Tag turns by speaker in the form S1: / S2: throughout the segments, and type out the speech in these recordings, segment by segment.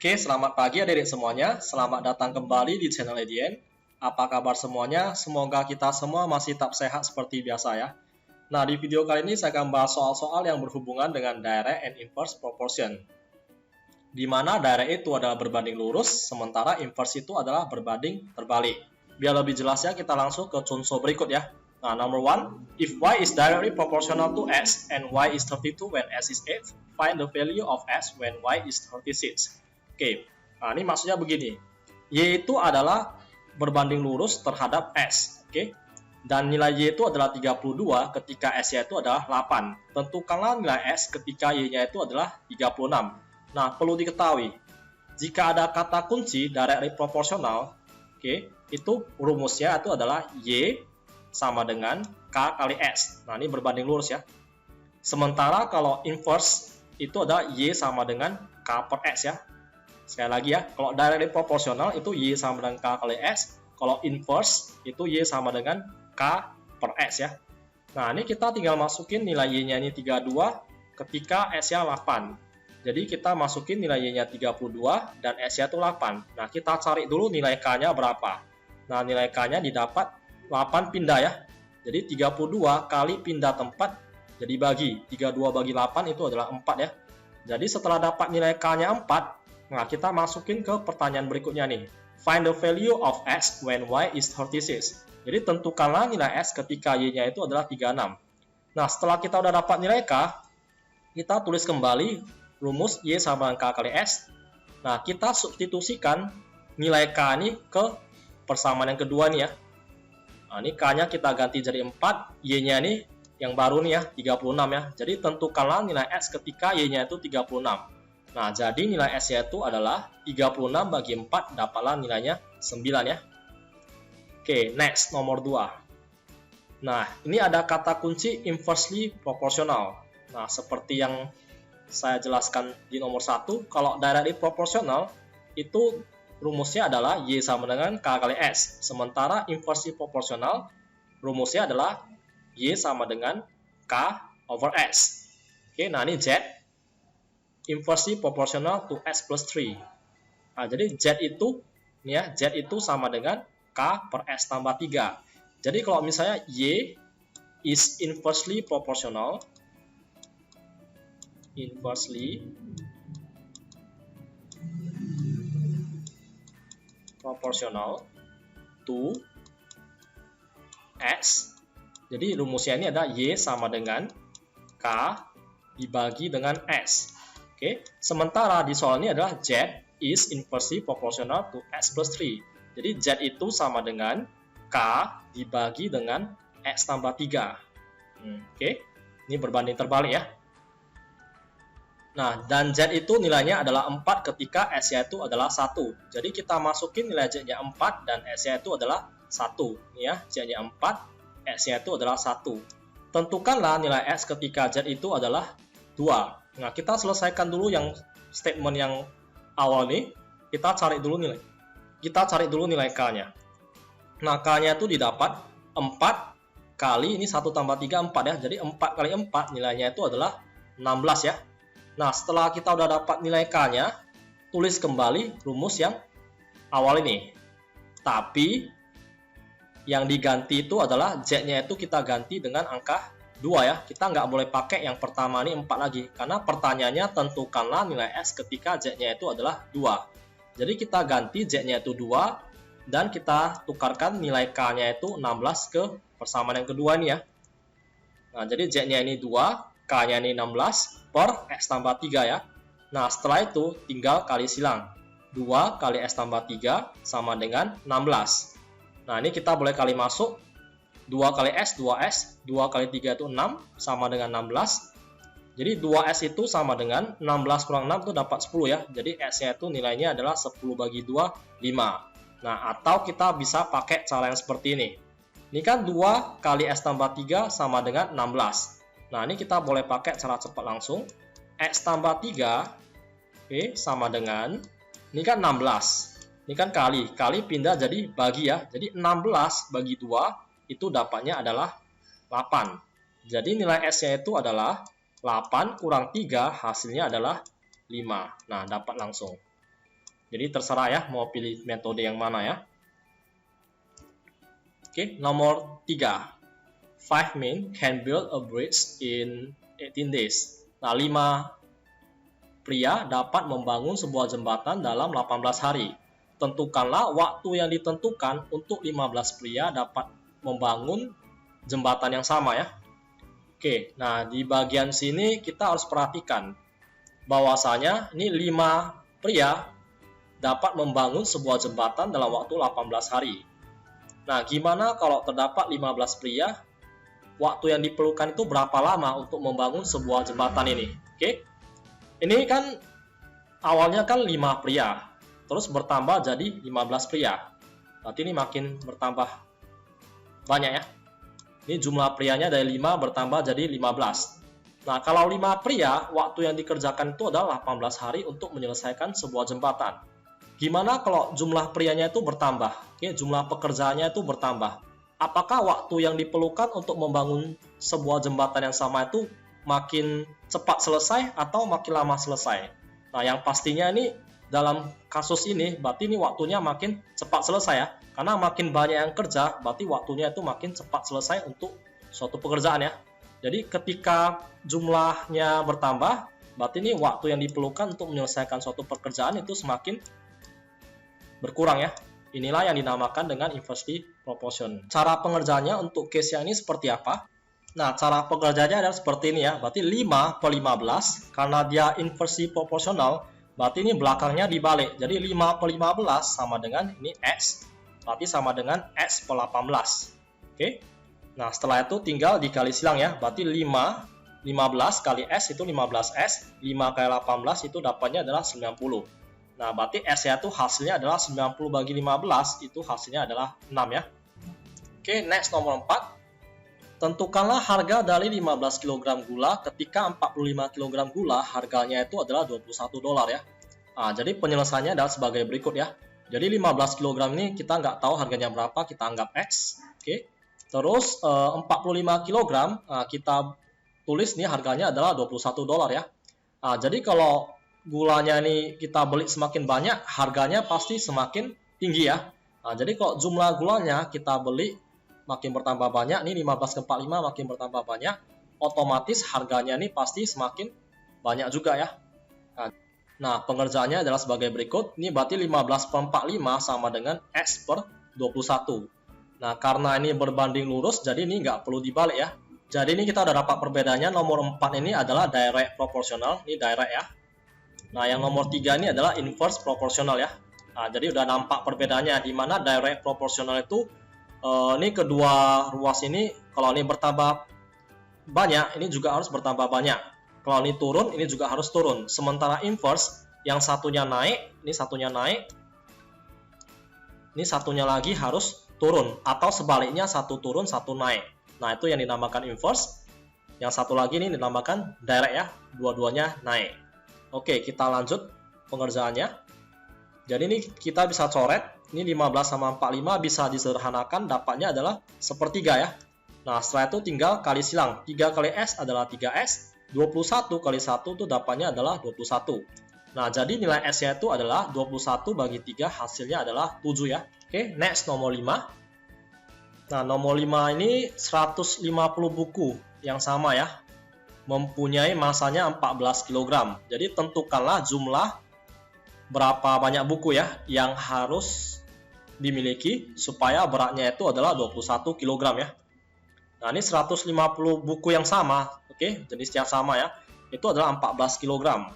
S1: Oke, selamat pagi adik-adik semuanya. Selamat datang kembali di channel EDN. Apa kabar semuanya? Semoga kita semua masih tetap sehat seperti biasa ya. Nah, di video kali ini saya akan bahas soal-soal yang berhubungan dengan direct and inverse proportion. Di mana direct itu adalah berbanding lurus, sementara inverse itu adalah berbanding terbalik. Biar lebih jelasnya, kita langsung ke contoh berikut ya. Nah, number 1, if y is directly proportional to x and y is 32 when x is 8, find the value of x when y is 36. Oke, nah ini maksudnya begini. Y itu adalah berbanding lurus terhadap S. Oke, dan nilai Y itu adalah 32 ketika S-nya itu adalah 8. Tentukanlah nilai S ketika Y-nya itu adalah 36. Nah, perlu diketahui, jika ada kata kunci directly proportional, oke, itu rumusnya itu adalah Y sama dengan K kali S. Nah, ini berbanding lurus ya. Sementara kalau inverse itu adalah Y sama dengan K per S ya. Sekali lagi ya, kalau directly proportional itu Y sama dengan K kali S, kalau inverse itu Y sama dengan K per S ya. Nah, ini kita tinggal masukin nilai Y-nya ini 32 ketika S-nya 8. Jadi kita masukin nilai Y-nya 32 dan S-nya itu 8. Nah, kita cari dulu nilai K-nya berapa. Nah, nilai K-nya didapat 8 pindah ya. Jadi 32 kali pindah tempat jadi bagi. 32 bagi 8 itu adalah 4 ya. Jadi setelah dapat nilai K-nya 4, nah, kita masukin ke pertanyaan berikutnya nih. Find the value of x when y is 36. Jadi tentukanlah nilai x ketika y-nya itu adalah 36. Nah, setelah kita udah dapat nilai k, kita tulis kembali rumus y sama dengan k kali s. Nah, kita substitusikan nilai k ini ke persamaan yang kedua nih ya. Nah, ini k-nya kita ganti jadi 4, y-nya ini yang baru nih ya, 36 ya. Jadi tentukanlah nilai x ketika y-nya itu 36. Nah, jadi nilai S-nya itu adalah 36 bagi 4, dapatlah nilainya 9 ya. Oke, next, nomor 2. Nah, ini ada kata kunci inversely proportional. Nah, seperti yang saya jelaskan di nomor 1, kalau directly proportional, itu rumusnya adalah Y sama dengan K kali S. Sementara inversely proportional, rumusnya adalah Y sama dengan K over S. Oke, nah ini Z. Inversely proportional to x plus 3. Nah, jadi Z itu nih ya, Z itu sama dengan K per S tambah 3. Jadi kalau misalnya Y is inversely proportional to X, jadi rumusnya ini ada Y sama dengan K dibagi dengan S. Oke, sementara di soal ini adalah Z is inversely proportional to X plus 3. Jadi Z itu sama dengan K dibagi dengan X tambah 3. Oke, ini berbanding terbalik ya. Nah, dan Z itu nilainya adalah 4 ketika S-nya itu adalah 1. Jadi kita masukin nilai Z-nya 4 dan S-nya itu adalah 1. Ini ya, Z-nya 4, S-nya itu adalah 1. Tentukanlah nilai S ketika Z itu adalah 2. Nah, kita selesaikan dulu yang statement yang awal nih. Kita cari dulu nilai K-nya. Nah, K-nya itu didapat 4 kali, ini 1 tambah 3, 4 ya. Jadi 4 kali 4 nilainya itu adalah 16 ya. Nah, setelah kita udah dapat nilai K-nya, tulis kembali rumus yang awal ini. Tapi, yang diganti itu adalah Z-nya itu kita ganti dengan angka 2 ya, kita nggak boleh pakai yang pertama ini 4 lagi, karena pertanyaannya tentukanlah nilai S ketika Z-nya itu adalah 2. Jadi kita ganti Z-nya itu 2, dan kita tukarkan nilai K-nya itu 16 ke persamaan yang kedua ini ya. Nah, jadi Z-nya ini 2, K-nya ini 16 per X tambah 3 ya. Nah, setelah itu tinggal kali silang. 2 kali X tambah 3 sama dengan 16. Nah, ini kita boleh kali masuk. 2 kali S, 2S, 2 kali 3 itu 6, sama dengan 16. Jadi 2S itu sama dengan 16 kurang 6 itu dapat 10 ya. Jadi S-nya itu nilainya adalah 10 bagi 2, 5. Nah, atau kita bisa pakai cara yang seperti ini. Ini kan 2 kali S tambah 3 sama dengan 16. Nah, ini kita boleh pakai cara cepat langsung. X tambah 3, oke, sama dengan, ini kan 16. Ini kan kali pindah jadi bagi ya. Jadi 16 bagi 2, itu dapatnya adalah 8. Jadi nilai S-nya itu adalah 8 kurang 3 hasilnya adalah 5. Nah, dapat langsung. Jadi terserah ya mau pilih metode yang mana ya. Oke, nomor 3. 5 men can build a bridge in 18 days. Nah, 5 pria dapat membangun sebuah jembatan dalam 18 hari. Tentukanlah waktu yang ditentukan untuk 15 pria dapat membangun jembatan yang sama ya. Oke, nah di bagian sini kita harus perhatikan bahwasanya ini 5 pria dapat membangun sebuah jembatan dalam waktu 18 hari. Nah, gimana kalau terdapat 15 pria? Waktu yang diperlukan itu berapa lama untuk membangun sebuah jembatan ini? Oke. Ini kan awalnya kan 5 pria, terus bertambah jadi 15 pria. Berarti ini makin bertambah banyak ya. Ini jumlah prianya dari 5 bertambah jadi 15. Nah, kalau 5 pria, waktu yang dikerjakan itu adalah 18 hari untuk menyelesaikan sebuah jembatan. Gimana kalau jumlah prianya itu bertambah? Oke, jumlah pekerjaannya itu bertambah. Apakah waktu yang diperlukan untuk membangun sebuah jembatan yang sama itu makin cepat selesai atau makin lama selesai? Nah, yang pastinya ini dalam kasus ini berarti ini waktunya makin cepat selesai ya. Karena makin banyak yang kerja, berarti waktunya itu makin cepat selesai untuk suatu pekerjaan ya. Jadi ketika jumlahnya bertambah, berarti ini waktu yang diperlukan untuk menyelesaikan suatu pekerjaan itu semakin berkurang ya. Inilah yang dinamakan dengan inversely proportion. Cara pengerjaannya untuk case yang ini seperti apa? Nah, cara pengerjaannya adalah seperti ini ya. Berarti 5 per 15, karena dia inversely proportional, berarti ini belakangnya dibalik. Jadi 5 per 15 sama dengan ini X, berarti sama dengan X per 18. Oke. Nah, setelah itu tinggal dikali silang ya. Berarti 15 kali S itu 15S, 5 kali 18 itu dapatnya adalah 90. Nah, berarti S-nya itu hasilnya adalah 90 bagi 15, itu hasilnya adalah 6 ya. Oke, next nomor 4. Tentukanlah harga dari 15 kg gula ketika 45 kg gula harganya itu adalah $21 ya. Nah, jadi penyelesaiannya adalah sebagai berikut ya. Jadi 15 kg ini kita nggak tahu harganya berapa, kita anggap X. Oke. Terus 45 kg kita tulis nih harganya adalah $21 ya. Nah, jadi kalau gulanya ini kita beli semakin banyak, harganya pasti semakin tinggi ya. Nah, jadi kalau jumlah gulanya kita beli makin bertambah banyak, nih 15 ke 45 makin bertambah banyak, otomatis harganya ini pasti semakin banyak juga ya. Nah, pengerjaannya adalah sebagai berikut. Ini berarti 15 per 45 sama dengan X per 21. Nah, karena ini berbanding lurus, jadi ini nggak perlu dibalik ya. Jadi ini kita udah dapat perbedaannya. Nomor 4 ini adalah direct proportional, ini direct ya. Nah, yang nomor 3 ini adalah inverse proportional ya. Nah, jadi udah nampak perbedaannya, di mana direct proportional itu ini kedua ruas ini kalau ini bertambah banyak, ini juga harus bertambah banyak. Kalau ini turun, ini juga harus turun. Sementara inverse, yang satunya naik, ini satunya naik, ini satunya lagi harus turun. Atau sebaliknya, satu turun, satu naik. Nah, itu yang dinamakan inverse. Yang satu lagi ini dinamakan direct ya, dua-duanya naik. Oke, kita lanjut pengerjaannya. Jadi ini kita bisa coret. Ini 15 sama 45 bisa disederhanakan. Dapatnya adalah sepertiga ya. Nah, setelah itu tinggal kali silang. 3 kali S adalah 3S. 21 kali 1 itu dapatnya adalah 21. Nah, jadi nilai S-nya itu adalah 21 bagi 3. Hasilnya adalah 7 ya. Oke, next nomor 5. Nah, nomor 5 ini 150 buku yang sama ya. Mempunyai masanya 14 kg. Jadi tentukanlah jumlah berapa banyak buku ya yang harus dimiliki supaya beratnya itu adalah 21 kg ya. Nah, ini 150 buku yang sama, oke, jenisnya sama ya. Itu adalah 14 kg.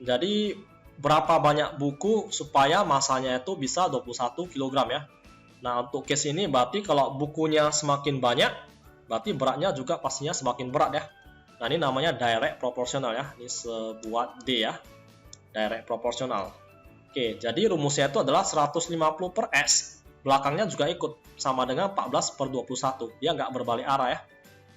S1: Jadi berapa banyak buku supaya masanya itu bisa 21 kg ya. Nah, untuk case ini berarti kalau bukunya semakin banyak, berarti beratnya juga pastinya semakin berat ya. Nah, ini namanya direct proportional ya. Ini sebuah D ya. Direct proportional. Oke, jadi rumusnya itu adalah 150 per S. Belakangnya juga ikut. Sama dengan 14 per 21. Dia nggak berbalik arah ya.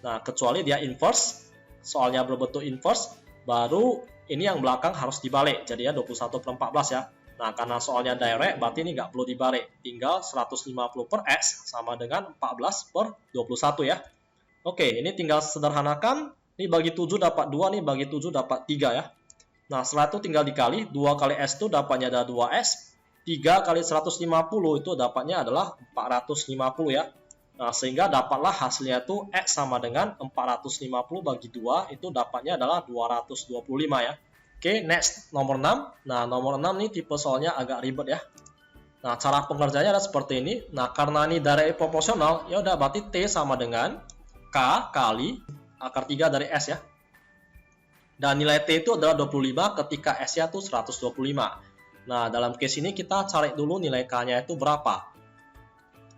S1: Nah, kecuali dia inverse. Soalnya berbentuk inverse. Baru ini yang belakang harus dibalik. Jadinya 21 per 14 ya. Nah, karena soalnya direct, berarti ini nggak perlu dibalik. Tinggal 150 per S sama dengan 14 per 21 ya. Oke, ini tinggal sederhanakan. Ini bagi 7 dapat 2, nih bagi 7 dapat 3 ya. Nah, setelah itu tinggal dikali. 2 kali S itu dapatnya adalah 2S. 3 kali 150 itu dapatnya adalah 450 ya. Nah, sehingga dapatlah hasilnya itu X sama dengan 450 bagi 2 itu dapatnya adalah 225 ya. Oke, next nomor 6. Nah, nomor 6 nih tipe soalnya agak ribet ya. Nah, cara pengerjaannya adalah seperti ini. Nah, karena ini direct proporsional, ya udah berarti T sama dengan K kali akar 3 dari S ya. Dan nilai T itu adalah 25 ketika S-nya itu 125. Nah, dalam case ini kita cari dulu nilai K-nya itu berapa.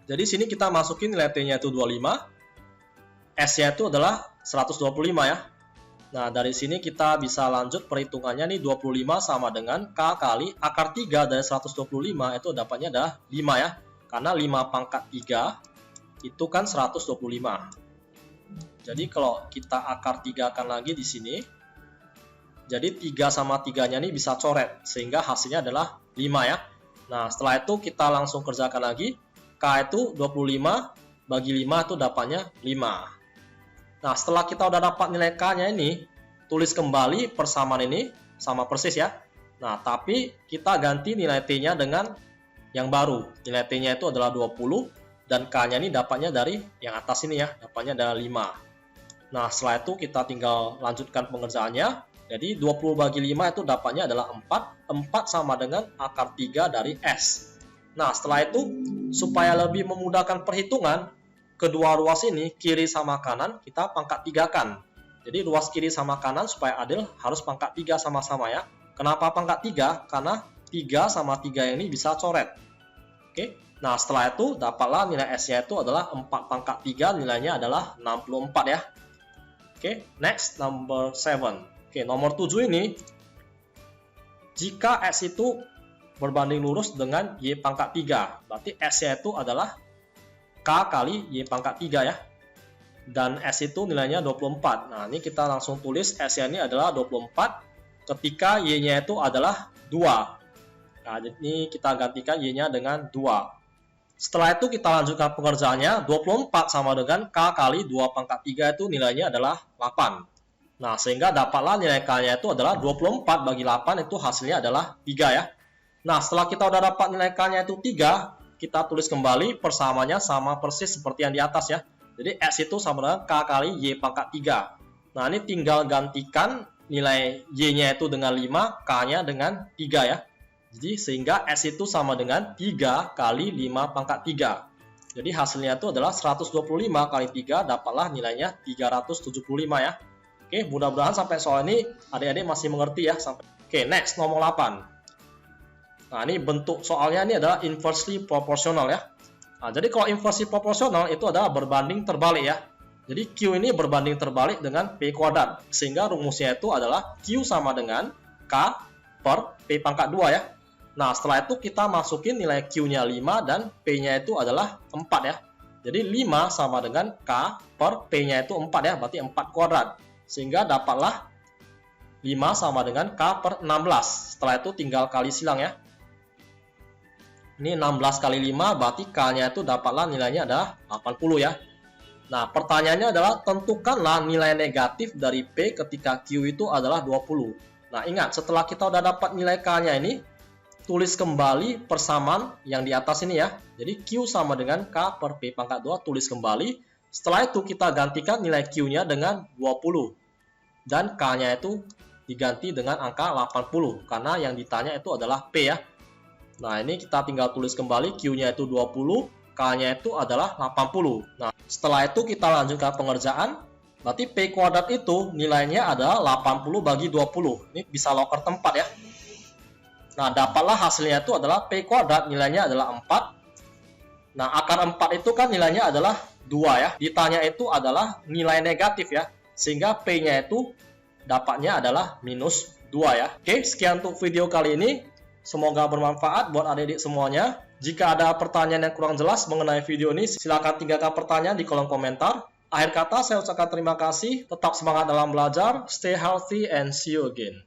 S1: Jadi sini kita masukin nilai T-nya itu 25, S-nya itu adalah 125 ya. Nah, dari sini kita bisa lanjut perhitungannya nih, 25 sama dengan K kali akar 3 dari 125 itu dapatnya adalah 5 ya. Karena 5 pangkat 3 itu kan 125. Jadi kalau kita akar 3 kan lagi di sini, jadi 3 sama 3-nya ini bisa coret, sehingga hasilnya adalah 5 ya. Nah, setelah itu kita langsung kerjakan lagi. K itu 25 bagi 5 itu dapatnya 5. Nah, setelah kita udah dapat nilai K-nya ini, tulis kembali persamaan ini sama persis ya. Nah, tapi kita ganti nilai T-nya dengan yang baru. Nilai T-nya itu adalah 20 dan K-nya ini dapatnya dari yang atas ini ya, dapatnya adalah 5. Nah, setelah itu kita tinggal lanjutkan pengerjaannya. Jadi 20 bagi 5 itu dapatnya adalah 4. 4 sama dengan akar 3 dari S. Nah, setelah itu supaya lebih memudahkan perhitungan, kedua ruas ini kiri sama kanan kita pangkat 3-kan. Jadi ruas kiri sama kanan supaya adil harus pangkat 3 sama-sama ya. Kenapa pangkat 3? Karena 3 sama 3 ini bisa coret. Oke. Nah, setelah itu dapatlah nilai S-nya itu adalah 4 pangkat 3, nilainya adalah 64 ya. Oke, next number 7. Oke, nomor 7 ini, jika S itu berbanding lurus dengan Y pangkat 3, berarti S-nya itu adalah K kali Y pangkat 3 ya. Dan S itu nilainya 24. Nah, ini kita langsung tulis S-nya ini adalah 24 ketika Y-nya itu adalah 2. Nah, ini kita gantikan Y-nya dengan 2. Setelah itu kita lanjutkan pengerjaannya. 24 sama dengan K kali 2 pangkat 3 itu nilainya adalah 8. Nah, sehingga dapatlah nilai K-nya itu adalah 24 bagi 8 itu hasilnya adalah 3 ya. Nah, setelah kita udah dapat nilai K-nya itu 3, kita tulis kembali persamaannya sama persis seperti yang di atas ya. Jadi S itu sama dengan K kali Y pangkat 3. Nah, ini tinggal gantikan nilai Y-nya itu dengan 5, K-nya dengan 3 ya. Jadi sehingga S itu sama dengan 3 kali 5 pangkat 3. Jadi hasilnya itu adalah 125 kali 3, dapatlah nilainya 375 ya. Oke, mudah-mudahan sampai soal ini adik-adik masih mengerti ya. Oke, next nomor 8. Nah, ini bentuk soalnya ini adalah inversely proportional ya. Nah, jadi kalau inversely proportional itu adalah berbanding terbalik ya. Jadi Q ini berbanding terbalik dengan P kuadrat. Sehingga rumusnya itu adalah Q sama dengan K per P pangkat 2 ya. Nah, setelah itu kita masukin nilai Q-nya 5 dan P-nya itu adalah 4 ya. Jadi 5 sama dengan K per P-nya itu 4 ya, berarti 4 kuadrat. Sehingga dapatlah 5 sama dengan K per 16. Setelah itu tinggal kali silang ya. Ini 16 kali 5 berarti K-nya itu dapatlah nilainya adalah 80 ya. Nah, pertanyaannya adalah tentukanlah nilai negatif dari P ketika Q itu adalah 20. Nah, ingat setelah kita udah dapat nilai K-nya ini, tulis kembali persamaan yang di atas ini ya. Jadi Q sama dengan K per P pangkat 2, tulis kembali. Setelah itu kita gantikan nilai Q-nya dengan 20. Dan K-nya itu diganti dengan angka 80 karena yang ditanya itu adalah P ya. Nah, ini kita tinggal tulis kembali Q-nya itu 20, K-nya itu adalah 80. Nah, setelah itu kita lanjutkan pengerjaan. Berarti P kuadrat itu nilainya adalah 80 bagi 20. Ini bisa loker tempat ya. Nah, dapatlah hasilnya itu adalah P kuadrat nilainya adalah 4. Nah, akar 4 itu kan nilainya adalah 2 ya. Ditanya itu adalah nilai negatif ya. Sehingga P-nya itu dapatnya adalah minus 2 ya. Oke, sekian untuk video kali ini. Semoga bermanfaat buat adik-adik semuanya. Jika ada pertanyaan yang kurang jelas mengenai video ini, silakan tinggalkan pertanyaan di kolom komentar. Akhir kata, saya ucapkan terima kasih. Tetap semangat dalam belajar. Stay healthy and see you again.